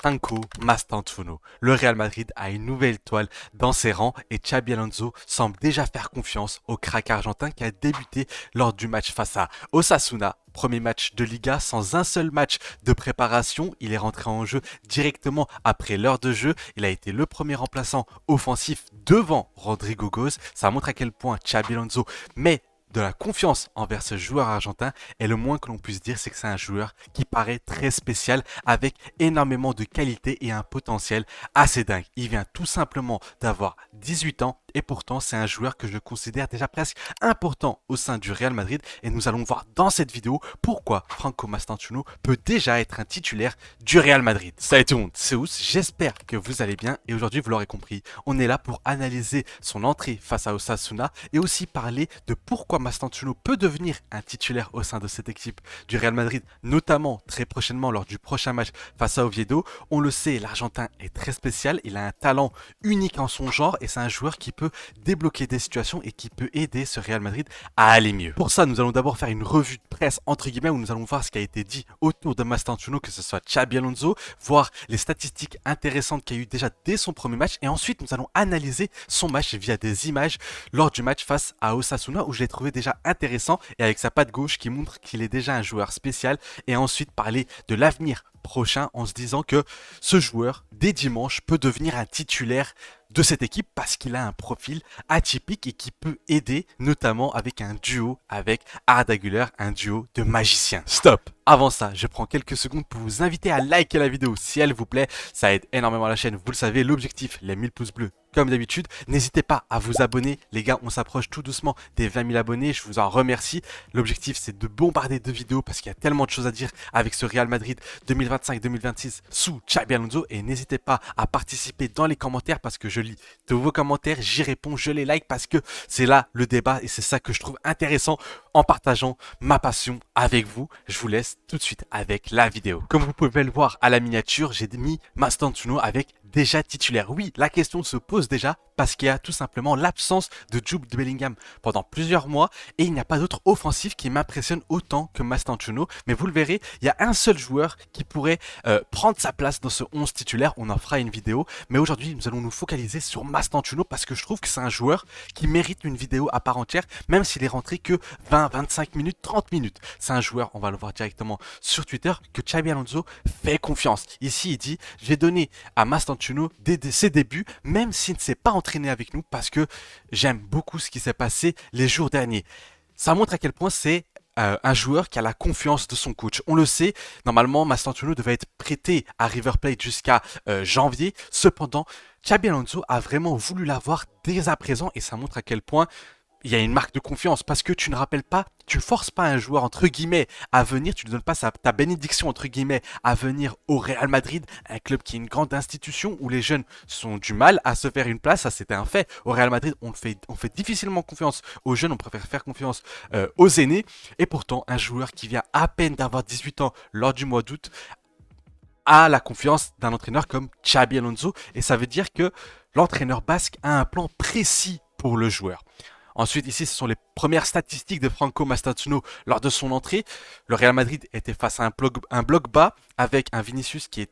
Franco Mastantuono. Le Real Madrid a une nouvelle étoile dans ses rangs et Xabi Alonso semble déjà faire confiance au crack argentin qui a débuté lors du match face à Osasuna. Premier match de Liga sans un seul match de préparation. Il est rentré en jeu directement après l'heure de jeu. Il a été le premier remplaçant offensif devant Rodrigo Goes. Ça montre à quel point Xabi Alonso met de la confiance envers ce joueur argentin, et le moins que l'on puisse dire, c'est que c'est un joueur qui paraît très spécial avec énormément de qualité et un potentiel assez dingue. Il vient tout simplement d'avoir 18 ans et pourtant c'est un joueur que je considère déjà presque important au sein du Real Madrid, et nous allons voir dans cette vidéo pourquoi Franco Mastantuono peut déjà être un titulaire du Real Madrid. Salut tout le monde, c'est Ous, j'espère que vous allez bien et aujourd'hui vous l'aurez compris, on est là pour analyser son entrée face à Osasuna et aussi parler de pourquoi Mastantuono peut devenir un titulaire au sein de cette équipe du Real Madrid, notamment très prochainement lors du prochain match face à Oviedo. On le sait, l'Argentin est très spécial, il a un talent unique en son genre et c'est un joueur qui peut débloquer des situations et qui peut aider ce Real Madrid à aller mieux. Pour ça, nous allons d'abord faire une revue de presse entre guillemets où nous allons voir ce qui a été dit autour de Mastantuono, que ce soit Xabi Alonso, voir les statistiques intéressantes qu'il y a eu déjà dès son premier match, et ensuite nous allons analyser son match via des images lors du match face à Osasuna où je l'ai trouvé déjà intéressant et avec sa patte gauche qui montre qu'il est déjà un joueur spécial, et ensuite parler de l'avenir prochain en se disant que ce joueur dès dimanche peut devenir un titulaire de cette équipe parce qu'il a un profil atypique et qui peut aider notamment avec un duo avec Arda Güler, un duo de magiciens. Stop! Avant ça, je prends quelques secondes pour vous inviter à liker la vidéo si elle vous plaît, ça aide énormément la chaîne, vous le savez, l'objectif, les 1000 pouces bleus comme d'habitude. N'hésitez pas à vous abonner, les gars, on s'approche tout doucement des 20 000 abonnés, je vous en remercie. L'objectif c'est de bombarder de vidéos parce qu'il y a tellement de choses à dire avec ce Real Madrid 2025-2026 sous Xabi Alonso, et n'hésitez pas à participer dans les commentaires parce que je lis tous vos commentaires, j'y réponds, je les like parce que c'est là le débat et c'est ça que je trouve intéressant en partageant ma passion avec vous. Je vous laisse tout de suite avec la vidéo. Comme vous pouvez le voir à la miniature, j'ai mis Mastantuono avec déjà titulaire. Oui, la question se pose déjà parce qu'il y a tout simplement l'absence de Jude Bellingham pendant plusieurs mois et il n'y a pas d'autre offensif qui m'impressionne autant que Mastantuono. Mais vous le verrez, il y a un seul joueur qui pourrait prendre sa place dans ce 11 titulaire. On en fera une vidéo. Mais aujourd'hui, nous allons nous focaliser sur Mastantuono parce que je trouve que c'est un joueur qui mérite une vidéo à part entière, même s'il est rentré que 20, 25 minutes, 30 minutes. C'est un joueur, on va le voir directement sur Twitter, que Xabi Alonso fait confiance. Ici, il dit, j'ai donné à Mastantuono dès ses débuts, même s'il ne s'est pas entraîné avec nous, parce que j'aime beaucoup ce qui s'est passé les jours derniers. Ça montre à quel point c'est un joueur qui a la confiance de son coach. On le sait, normalement, Mastantuono devait être prêté à River Plate jusqu'à janvier. Cependant, Xabi Alonso a vraiment voulu l'avoir dès à présent et ça montre à quel point il y a une marque de confiance parce que tu ne rappelles pas, tu forces pas un joueur entre guillemets à venir, tu ne donnes pas ta bénédiction entre guillemets à venir au Real Madrid, un club qui est une grande institution où les jeunes sont du mal à se faire une place, ça c'était un fait. Au Real Madrid, on fait difficilement confiance aux jeunes, on préfère faire confiance aux aînés, et pourtant un joueur qui vient à peine d'avoir 18 ans lors du mois d'août a la confiance d'un entraîneur comme Xabi Alonso, et ça veut dire que l'entraîneur basque a un plan précis pour le joueur. Ensuite, ici, ce sont les premières statistiques de Franco Mastantuono lors de son entrée. Le Real Madrid était face à un bloc bas avec un Vinicius qui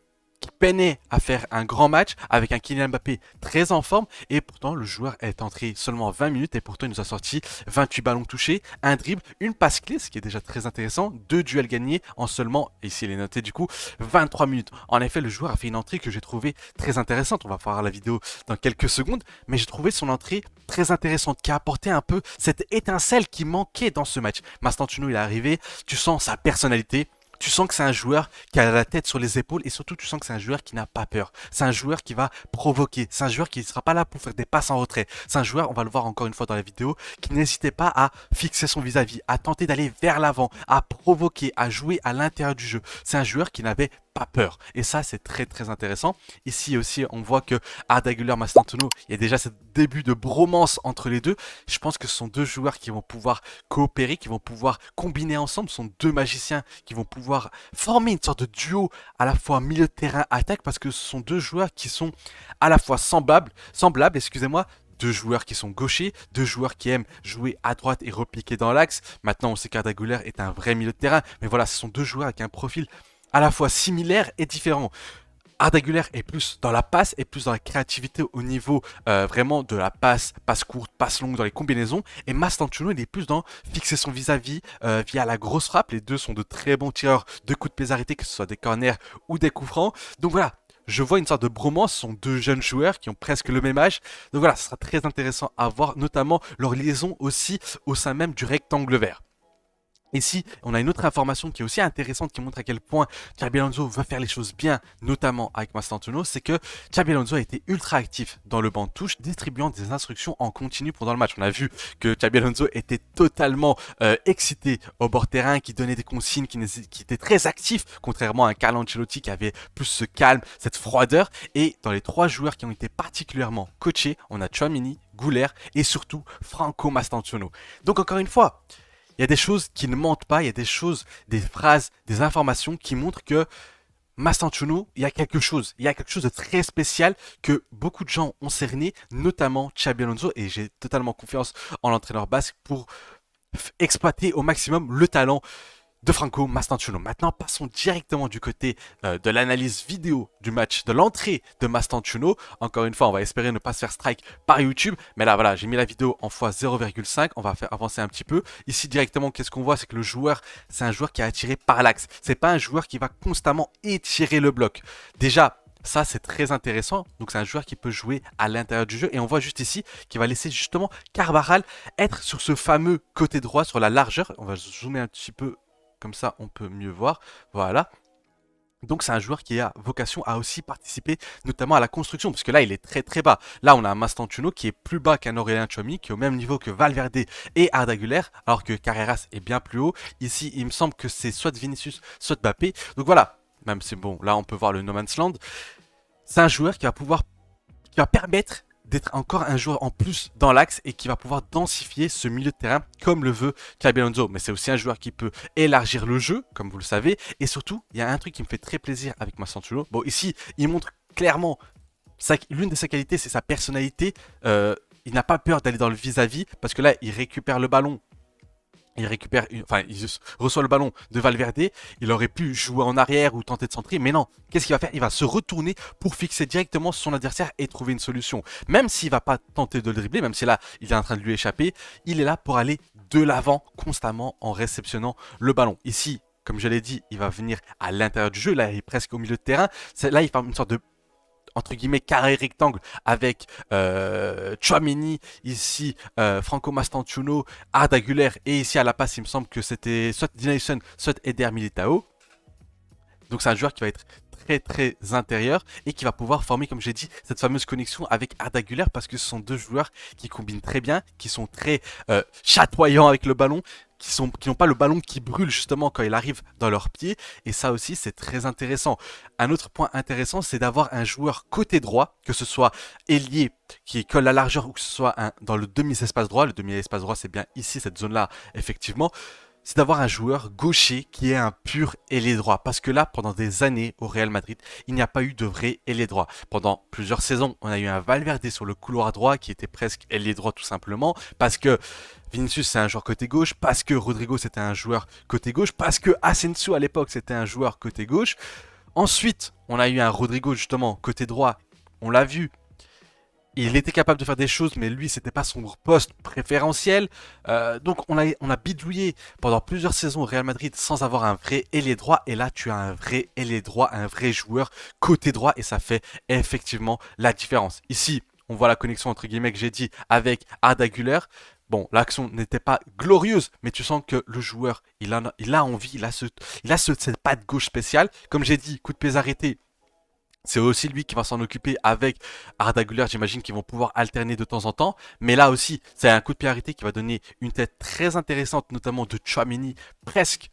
peinait à faire un grand match, avec un Kylian Mbappé très en forme, et pourtant le joueur est entré seulement 20 minutes et pourtant il nous a sorti 28 ballons touchés, un dribble, une passe clé, ce qui est déjà très intéressant, 2 duels gagnés en seulement, ici il est noté du coup, 23 minutes. En effet, le joueur a fait une entrée que j'ai trouvée très intéressante, on va voir la vidéo dans quelques secondes, mais j'ai trouvé son entrée très intéressante, qui a apporté un peu cette étincelle qui manquait dans ce match. Mastantuono, il est arrivé, tu sens sa personnalité, tu sens que c'est un joueur qui a la tête sur les épaules et surtout tu sens que c'est un joueur qui n'a pas peur. C'est un joueur qui va provoquer. C'est un joueur qui ne sera pas là pour faire des passes en retrait. C'est un joueur, on va le voir encore une fois dans la vidéo, qui n'hésitait pas à fixer son vis-à-vis, à tenter d'aller vers l'avant, à provoquer, à jouer à l'intérieur du jeu. C'est un joueur qui n'avait pas peur. Et ça, c'est très très intéressant. Ici aussi, on voit que Arda Güler, Mastantuono, il y a déjà ce début de bromance entre les deux. Je pense que ce sont deux joueurs qui vont pouvoir coopérer, qui vont pouvoir combiner ensemble. Ce sont deux magiciens qui vont pouvoir former une sorte de duo à la fois milieu de terrain, attaque, parce que ce sont deux joueurs qui sont à la fois semblables, excusez-moi, deux joueurs qui sont gauchers, deux joueurs qui aiment jouer à droite et repiquer dans l'axe. Maintenant, on sait qu'Arda Güler est un vrai milieu de terrain, mais voilà, ce sont deux joueurs avec un profil à la fois similaire et différent. Arda Güler est plus dans la passe et plus dans la créativité au niveau vraiment de la passe courte, passe longue dans les combinaisons. Et Mastantuono, il est plus dans fixer son vis-à-vis via la grosse frappe. Les deux sont de très bons tireurs de coups de pied arrêtés, que ce soit des corners ou des coups francs. Donc voilà, je vois une sorte de bromance. Ce sont deux jeunes joueurs qui ont presque le même âge. Donc voilà, ce sera très intéressant à voir, notamment leur liaison aussi au sein même du rectangle vert. Ici, on a une autre information qui est aussi intéressante, qui montre à quel point Xabi Alonso va faire les choses bien, notamment avec Mastantuono, c'est que Xabi Alonso a été ultra actif dans le banc de touche, distribuant des instructions en continu pendant le match. On a vu que Xabi Alonso était totalement excité au bord terrain, qui donnait des consignes, qui était très actif, contrairement à un Carlo Ancelotti qui avait plus ce calme, cette froideur. Et dans les 3 joueurs qui ont été particulièrement coachés, on a Tchouaméni, Güler et surtout Franco Mastantuono. Donc encore une fois, il y a des choses qui ne mentent pas, il y a des choses, des phrases, des informations qui montrent que Mastantuono, il y a quelque chose de très spécial que beaucoup de gens ont cerné, notamment Xabi Alonso, et j'ai totalement confiance en l'entraîneur basque pour exploiter au maximum le talent de Franco Mastantuono. Maintenant, passons directement du côté de l'analyse vidéo du match, de l'entrée de Mastantuono. Encore une fois, on va espérer ne pas se faire strike par YouTube. Mais là, voilà, j'ai mis la vidéo en x0,5. On va faire avancer un petit peu. Ici, directement, qu'est-ce qu'on voit? C'est que le joueur, c'est un joueur qui a attiré par l'axe. C'est pas un joueur qui va constamment étirer le bloc. Déjà, ça, c'est très intéressant. Donc, c'est un joueur qui peut jouer à l'intérieur du jeu. Et on voit juste ici qu'il va laisser justement Carvajal être sur ce fameux côté droit, sur la largeur. On va zoomer un petit peu. Comme ça, on peut mieux voir. Voilà. Donc c'est un joueur qui a vocation à aussi participer notamment à la construction, parce que là il est très très bas. Là on a un Mastantuono qui est plus bas qu'un Aurélien Tchouaméni, qui est au même niveau que Valverde et Arda Güler, alors que Carreras est bien plus haut. Ici il me semble que c'est soit Vinicius, soit Mbappé. Donc voilà, même c'est bon, là on peut voir le No Man's Land. C'est un joueur qui va permettre d'être encore un joueur en plus dans l'axe et qui va pouvoir densifier ce milieu de terrain comme le veut Xabi Alonso. Mais c'est aussi un joueur qui peut élargir le jeu, comme vous le savez. Et surtout, il y a un truc qui me fait très plaisir avec Mastantuono. Bon, ici, il montre clairement l'une de ses qualités, c'est sa personnalité. Il n'a pas peur d'aller dans le vis-à-vis parce que là, il récupère le ballon. Il reçoit le ballon de Valverde. Il aurait pu jouer en arrière ou tenter de centrer, mais non. Qu'est-ce qu'il va faire? Il va se retourner pour fixer directement son adversaire et trouver une solution. Même s'il va pas tenter de le dribbler, même si là il est en train de lui échapper, il est là pour aller de l'avant constamment en réceptionnant le ballon. Ici, comme je l'ai dit, il va venir à l'intérieur du jeu. Là, il est presque au milieu de terrain. Là, il forme une sorte de entre guillemets carré rectangle avec Tchouaméni, ici Franco Mastantuono, Arda Güler, et ici à la passe il me semble que c'était soit Dinayson, soit Eder Militao. Donc c'est un joueur qui va être très très intérieur et qui va pouvoir former, comme j'ai dit, cette fameuse connexion avec Arda Güler, parce que ce sont deux joueurs qui combinent très bien, qui sont très chatoyants avec le ballon, qui n'ont pas le ballon qui brûle justement quand il arrive dans leurs pieds. Et ça aussi, c'est très intéressant. Un autre point intéressant, c'est d'avoir un joueur côté droit, que ce soit ailier qui colle la largeur ou que ce soit dans le demi-espace droit. Le demi-espace droit, c'est bien ici, cette zone-là, effectivement. C'est d'avoir un joueur gaucher qui est un pur ailier droit. Parce que là, pendant des années au Real Madrid, il n'y a pas eu de vrai ailier droit. Pendant plusieurs saisons, on a eu un Valverde sur le couloir droit qui était presque ailier droit tout simplement. Parce que Vinicius c'est un joueur côté gauche, parce que Rodrigo c'était un joueur côté gauche, parce que Asensio à l'époque c'était un joueur côté gauche. Ensuite, on a eu un Rodrigo justement côté droit, on l'a vu. Il était capable de faire des choses, mais lui, c'était pas son poste préférentiel. Donc, on a bidouillé pendant plusieurs saisons au Real Madrid sans avoir un vrai ailier droit. Et là, tu as un vrai ailier droit, un vrai joueur côté droit, et ça fait effectivement la différence. Ici, on voit la connexion entre guillemets que j'ai dit avec Arda Güler. Bon, l'action n'était pas glorieuse, mais tu sens que le joueur, il a envie, cette patte gauche spéciale. Comme j'ai dit, coup de pied arrêté. C'est aussi lui qui va s'en occuper avec Arda Güler, j'imagine qu'ils vont pouvoir alterner de temps en temps. Mais là aussi, c'est un coup de pied arrêté qui va donner une tête très intéressante, notamment de Tchouaméni, presque,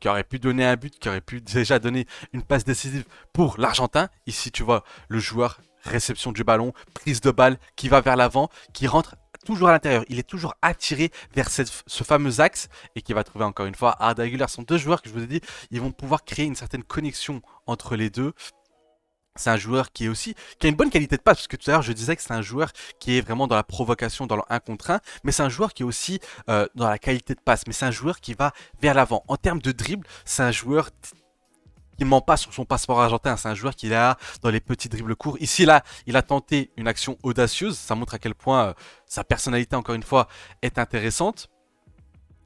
qui aurait pu donner un but, qui aurait pu déjà donner une passe décisive pour l'Argentin. Ici, tu vois le joueur, réception du ballon, prise de balle, qui va vers l'avant, qui rentre toujours à l'intérieur. Il est toujours attiré vers ce fameux axe et qui va trouver encore une fois Arda Güler. Ce sont deux joueurs que je vous ai dit, ils vont pouvoir créer une certaine connexion entre les deux. C'est un joueur qui a une bonne qualité de passe, parce que tout à l'heure je disais que c'est un joueur qui est vraiment dans la provocation, dans le 1 contre 1, mais c'est un joueur qui est aussi dans la qualité de passe, mais c'est un joueur qui va vers l'avant. En termes de dribble, c'est un joueur il ment pas sur son passeport argentin, c'est un joueur qui est là dans les petits dribbles courts. Ici, là, il a tenté une action audacieuse, ça montre à quel point sa personnalité, encore une fois, est intéressante.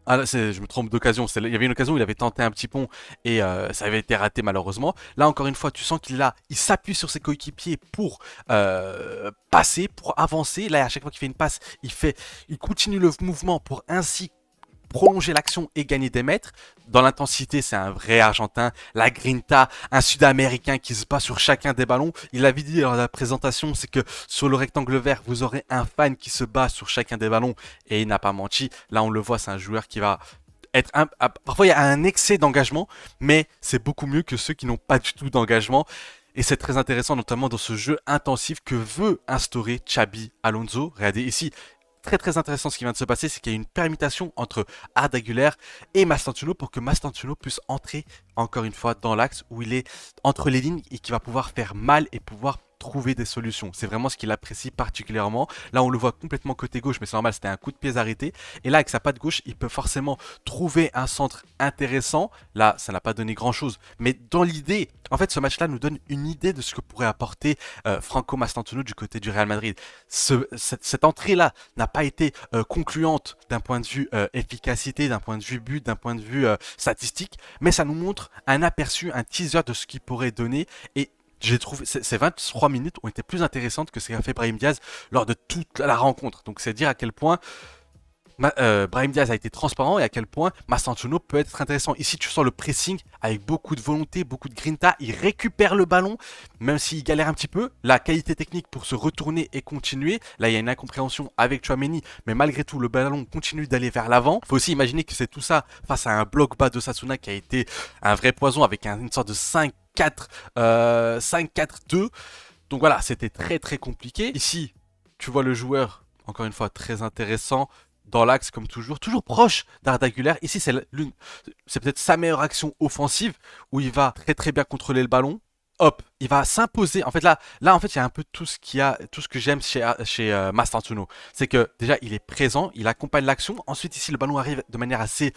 Ah là, je me trompe d'occasion. Il y avait une occasion où il avait tenté un petit pont et ça avait été raté malheureusement. Là encore une fois, tu sens qu'il est là, il s'appuie sur ses coéquipiers pour passer, pour avancer. Là, à chaque fois qu'il fait une passe, il continue le mouvement pour ainsi prolonger l'action et gagner des mètres. Dans l'intensité, c'est un vrai Argentin. La grinta, un Sud-Américain qui se bat sur chacun des ballons. Il l'avait dit lors de la présentation, c'est que sur le rectangle vert, vous aurez un fan qui se bat sur chacun des ballons. Et il n'a pas menti. Là, on le voit, c'est un joueur qui va être parfois il y a un excès d'engagement, mais c'est beaucoup mieux que ceux qui n'ont pas du tout d'engagement. Et c'est très intéressant, notamment dans ce jeu intensif que veut instaurer Xabi Alonso. Regardez ici, très très intéressant ce qui vient de se passer, c'est qu'il y a une permutation entre Arda Güler et Mastantuono pour que Mastantuono puisse entrer encore une fois dans l'axe où il est entre les lignes et qui va pouvoir faire mal et pouvoir trouver des solutions. C'est vraiment ce qu'il apprécie particulièrement. Là, on le voit complètement côté gauche, mais c'est normal, c'était un coup de pied arrêté. Et là, avec sa patte gauche, il peut forcément trouver un centre intéressant. Là, ça n'a pas donné grand-chose. Mais dans l'idée, en fait, ce match-là nous donne une idée de ce que pourrait apporter Franco Mastantuono du côté du Real Madrid. Cette entrée-là n'a pas été concluante d'un point de vue efficacité, d'un point de vue but, d'un point de vue statistique, mais ça nous montre un aperçu, un teaser de ce qu'il pourrait donner. Et j'ai trouvé ces 23 minutes ont été plus intéressantes que ce qu'a fait Brahim Diaz lors de toute la rencontre. Donc c'est dire à quel point Brahim Diaz a été transparent et à quel point Mastantuono peut être intéressant. Ici, tu sens le pressing avec beaucoup de volonté, beaucoup de grinta. Il récupère le ballon, même s'il galère un petit peu. La qualité technique pour se retourner et continuer. Là, il y a une incompréhension avec Tchouaméni, mais malgré tout, le ballon continue d'aller vers l'avant. Il faut aussi imaginer que c'est tout ça face à un bloc bas de Sasuna qui a été un vrai poison avec une sorte de 5-4-2. Donc voilà, c'était très très compliqué. Ici, tu vois le joueur, encore une fois, très intéressant dans l'axe comme toujours proche d'Arda Güler. Ici, c'est peut-être sa meilleure action offensive où il va très très bien contrôler le ballon. Hop, il va s'imposer. En fait, là, en fait, il y a un peu tout ce que j'aime chez Mastantuono. C'est que déjà, il est présent, il accompagne l'action. Ensuite, ici, le ballon arrive de manière assez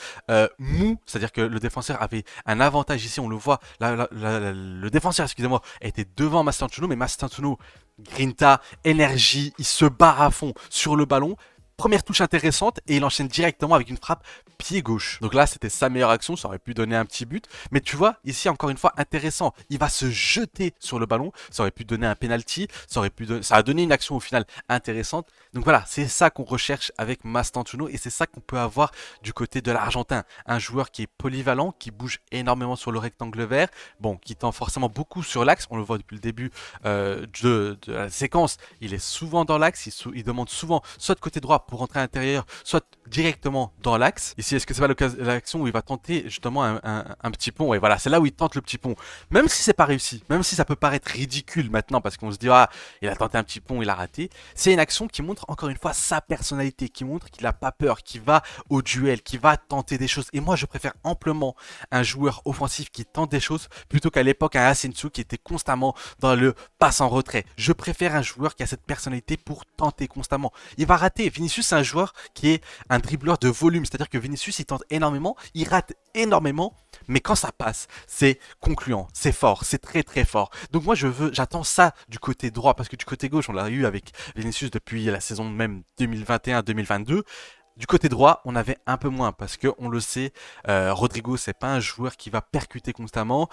mou, c'est-à-dire que le défenseur avait un avantage ici. On le voit. Le défenseur, excusez-moi, était devant Mastantuono, mais Mastantuono, grinta, énergie, il se barre à fond sur le ballon. Première touche intéressante et il enchaîne directement avec une frappe pied gauche. Donc là, c'était sa meilleure action, ça aurait pu donner un petit but. Mais tu vois, ici, encore une fois, intéressant. Il va se jeter sur le ballon, ça aurait pu donner un penalty, ça a donné une action au final intéressante. Donc voilà, c'est ça qu'on recherche avec Mastantuono et c'est ça qu'on peut avoir du côté de l'Argentin. Un joueur qui est polyvalent, qui bouge énormément sur le rectangle vert, bon, qui tend forcément beaucoup sur l'axe, on le voit depuis le début de la séquence. Il est souvent dans l'axe, il demande souvent soit de côté droit pour rentrer à l'intérieur, soit directement dans l'axe. Ici, est-ce que c'est pas l'action où il va tenter justement un petit pont? Et voilà, c'est là où il tente le petit pont. Même si c'est pas réussi, même si ça peut paraître ridicule maintenant parce qu'on se dit ah, il a tenté un petit pont, il a raté. C'est une action qui montre encore une fois sa personnalité, qui montre qu'il a pas peur, qui va au duel, qui va tenter des choses. Et moi, je préfère amplement un joueur offensif qui tente des choses plutôt qu'à l'époque un Asensio qui était constamment dans le passe en retrait. Je préfère un joueur qui a cette personnalité pour tenter constamment. Il va rater. Vinicius, c'est un joueur qui est un dribbleur de volume, c'est-à-dire que Vinicius, il tente énormément, il rate énormément, mais quand ça passe, c'est concluant, c'est fort, c'est très très fort. Donc moi, j'attends ça du côté droit, parce que du côté gauche, on l'a eu avec Vinicius depuis la saison même 2021-2022. Du côté droit, on avait un peu moins, parce que on le sait, Rodrigo, c'est pas un joueur qui va percuter constamment.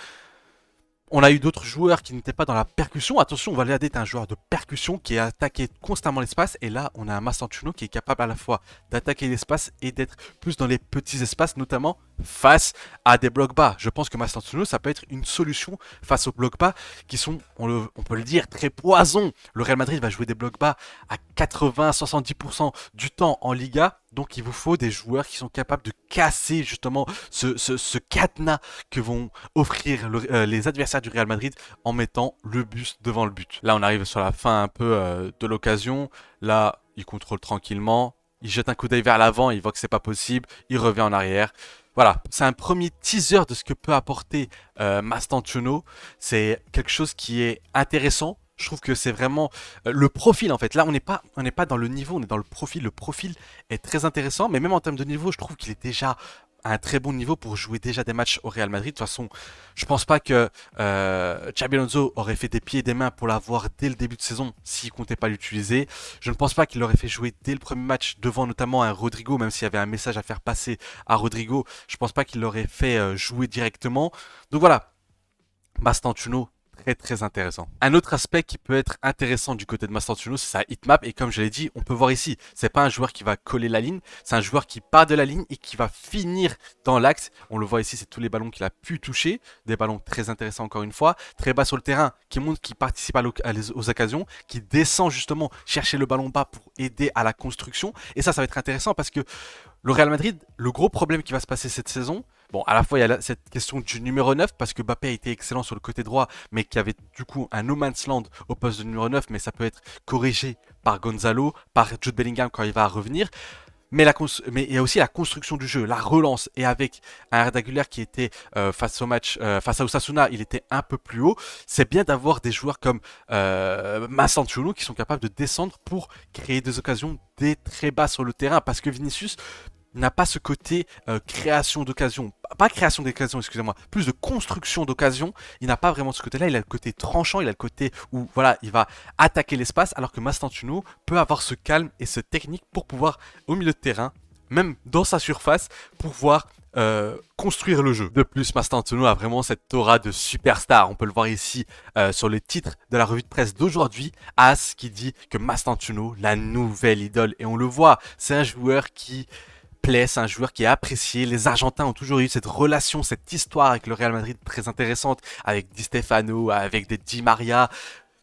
On a eu d'autres joueurs qui n'étaient pas dans la percussion. Attention, Valverde est un joueur de percussion qui a attaqué constamment l'espace. Et là, on a un Mastantuono qui est capable à la fois d'attaquer l'espace et d'être plus dans les petits espaces, notamment face à des blocs bas. Je pense que Mastantuono, ça peut être une solution face aux blocs bas qui sont, on peut le dire, très poison. Le Real Madrid va jouer des blocs bas à 80-70% du temps en Liga. Donc il vous faut des joueurs qui sont capables de casser justement ce cadenas que vont offrir les adversaires du Real Madrid en mettant le bus devant le but. Là on arrive sur la fin un peu de l'occasion. Là il contrôle tranquillement. Il jette un coup d'œil vers l'avant, il voit que c'est pas possible. Il revient en arrière. Voilà, c'est un premier teaser de ce que peut apporter Mastantuono. C'est quelque chose qui est intéressant. Je trouve que c'est vraiment le profil en fait. Là, on n'est pas dans le niveau, on est dans le profil. Le profil est très intéressant, mais même en termes de niveau, je trouve qu'il est déjà à un très bon niveau pour jouer déjà des matchs au Real Madrid. De toute façon, je pense pas que Xabi Alonso aurait fait des pieds et des mains pour l'avoir dès le début de saison s'il comptait pas l'utiliser. Je ne pense pas qu'il l'aurait fait jouer dès le premier match devant notamment un Rodrigo, même s'il y avait un message à faire passer à Rodrigo. Je pense pas qu'il l'aurait fait jouer directement. Donc voilà, Mastantuono, très très intéressant. Un autre aspect qui peut être intéressant du côté de Mastantuono, c'est sa hitmap. Et comme je l'ai dit, on peut voir ici, c'est pas un joueur qui va coller la ligne, c'est un joueur qui part de la ligne et qui va finir dans l'axe. On le voit ici, c'est tous les ballons qu'il a pu toucher. Des ballons très intéressants encore une fois. Très bas sur le terrain, qui montre qu'il participe aux occasions, qui descend justement chercher le ballon bas pour aider à la construction. Et ça va être intéressant parce que le Real Madrid, le gros problème qui va se passer cette saison, bon, à la fois, il y a cette question du numéro 9, parce que Mbappé a été excellent sur le côté droit, mais qui avait du coup un no man's land au poste de numéro 9, mais ça peut être corrigé par Gonzalo, par Jude Bellingham quand il va revenir. Mais il y a aussi la construction du jeu, la relance, et avec un Arda Güler qui était face à Osasuna, il était un peu plus haut. C'est bien d'avoir des joueurs comme Mastantuono qui sont capables de descendre pour créer des occasions dès très bas sur le terrain, parce que Vinicius n'a pas ce côté création d'occasion, pas création d'occasion, excusez-moi, plus de construction d'occasion. Il n'a pas vraiment ce côté-là. Il a le côté tranchant, il a le côté où voilà, il va attaquer l'espace, alors que Mastantuono peut avoir ce calme et ce technique pour pouvoir, au milieu de terrain, même dans sa surface, pouvoir construire le jeu. De plus, Mastantuono a vraiment cette aura de superstar. On peut le voir ici sur le titre de la revue de presse d'aujourd'hui, As qui dit que Mastantuono, la nouvelle idole. Et on le voit, c'est un joueur qui c'est un joueur qui est apprécié. Les Argentins ont toujours eu cette relation, cette histoire avec le Real Madrid très intéressante, avec Di Stefano, avec des Di Maria.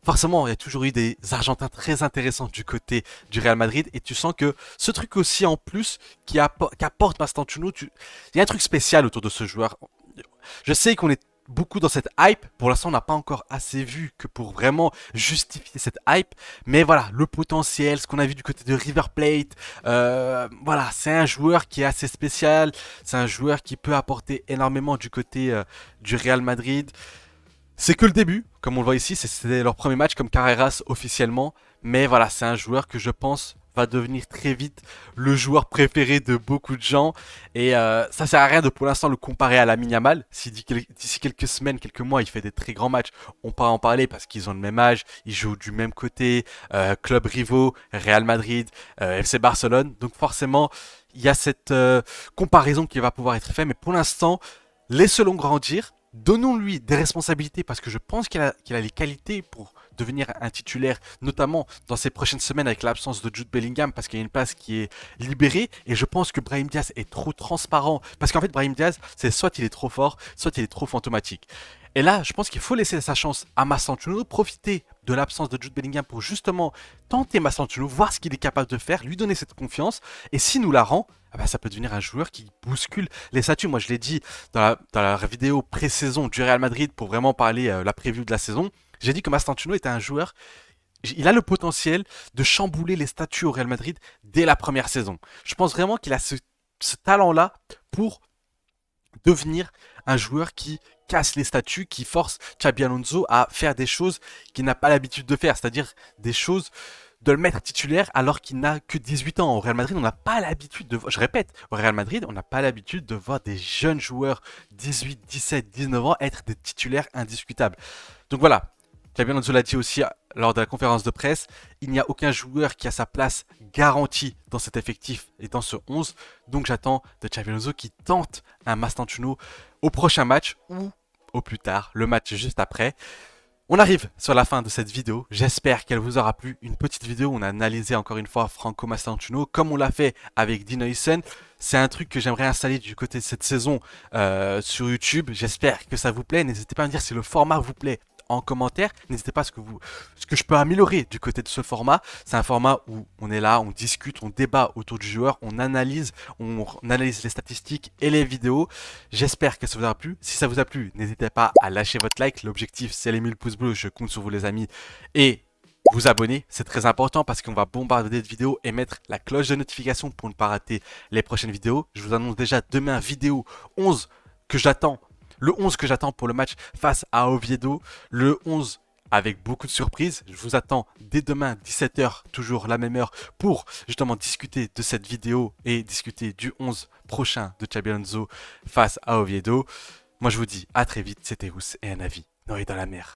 Forcément, il y a toujours eu des Argentins très intéressants du côté du Real Madrid. Et tu sens que ce truc aussi en plus qu'apporte Mastantuono, il y a un truc spécial autour de ce joueur. Je sais qu'on est beaucoup dans cette hype. Pour l'instant, on n'a pas encore assez vu que pour vraiment justifier cette hype. Mais voilà, le potentiel, ce qu'on a vu du côté de River Plate, voilà, c'est un joueur qui est assez spécial. C'est un joueur qui peut apporter énormément du côté du Real Madrid. C'est que le début, comme on le voit ici, c'était leur premier match comme Carreras officiellement. Mais voilà, c'est un joueur que je pense va devenir très vite le joueur préféré de beaucoup de gens. Et ça sert à rien de pour l'instant le comparer à Lamine Yamal. Si d'ici quelques semaines, quelques mois, il fait des très grands matchs, on pourra en parler parce qu'ils ont le même âge, ils jouent du même côté, club rivaux, Real Madrid, FC Barcelone. Donc forcément, il y a cette comparaison qui va pouvoir être faite. Mais pour l'instant, laissons-le grandir. Donnons-lui des responsabilités parce que je pense qu'il a les qualités pour devenir un titulaire, notamment dans ces prochaines semaines avec l'absence de Jude Bellingham parce qu'il y a une place qui est libérée et je pense que Brahim Diaz est trop transparent parce qu'en fait Brahim Diaz c'est soit il est trop fort, soit il est trop fantomatique. Et là, je pense qu'il faut laisser sa chance à Mastantuono, profiter de l'absence de Jude Bellingham pour justement tenter Mastantuono, voir ce qu'il est capable de faire, lui donner cette confiance. Et si nous la rend, ah bah ça peut devenir un joueur qui bouscule les statuts. Moi, je l'ai dit dans la vidéo pré-saison du Real Madrid pour vraiment parler la preview de la saison. J'ai dit que Mastantuono était un joueur, il a le potentiel de chambouler les statuts au Real Madrid dès la première saison. Je pense vraiment qu'il a ce talent-là pour devenir un joueur qui casse les statuts, qui force Xabi Alonso à faire des choses qu'il n'a pas l'habitude de faire, c'est-à-dire des choses de le mettre titulaire alors qu'il n'a que 18 ans. Au Real Madrid, on n'a pas l'habitude de... Je répète, au Real Madrid, on n'a pas l'habitude de voir des jeunes joueurs 18, 17, 19 ans être des titulaires indiscutables. Donc voilà, Xabi Alonso l'a dit aussi lors de la conférence de presse, il n'y a aucun joueur qui a sa place garantie dans cet effectif et dans ce 11. Donc j'attends de Xabi Alonso qui tente un Mastantuono au prochain match ou au plus tard, le match juste après. On arrive sur la fin de cette vidéo, j'espère qu'elle vous aura plu. Une petite vidéo où on a analysé encore une fois Franco Mastantuono comme on l'a fait avec Dean Huijsen. C'est un truc que j'aimerais installer du côté de cette saison sur YouTube. J'espère que ça vous plaît. N'hésitez pas à me dire si le format vous plaît en commentaire. N'hésitez pas à ce que je peux améliorer du côté de ce format. C'est un format où on est là, on discute, on débat autour du joueur, on analyse les statistiques et les vidéos. J'espère que ça vous aura plu. Si ça vous a plu, n'hésitez pas à lâcher votre like. L'objectif, c'est les 1000 pouces bleus. Je compte sur vous les amis. Et vous abonner, c'est très important parce qu'on va bombarder de vidéos et mettre la cloche de notification pour ne pas rater les prochaines vidéos. Je vous annonce déjà demain vidéo 11 que j'attends. Le 11 que j'attends pour le match face à Oviedo. Le 11 avec beaucoup de surprises. Je vous attends dès demain 17h, toujours la même heure, pour justement discuter de cette vidéo et discuter du 11 prochain de Xabi Alonso face à Oviedo. Moi je vous dis à très vite, c'était Ous et un avis noé dans la mer.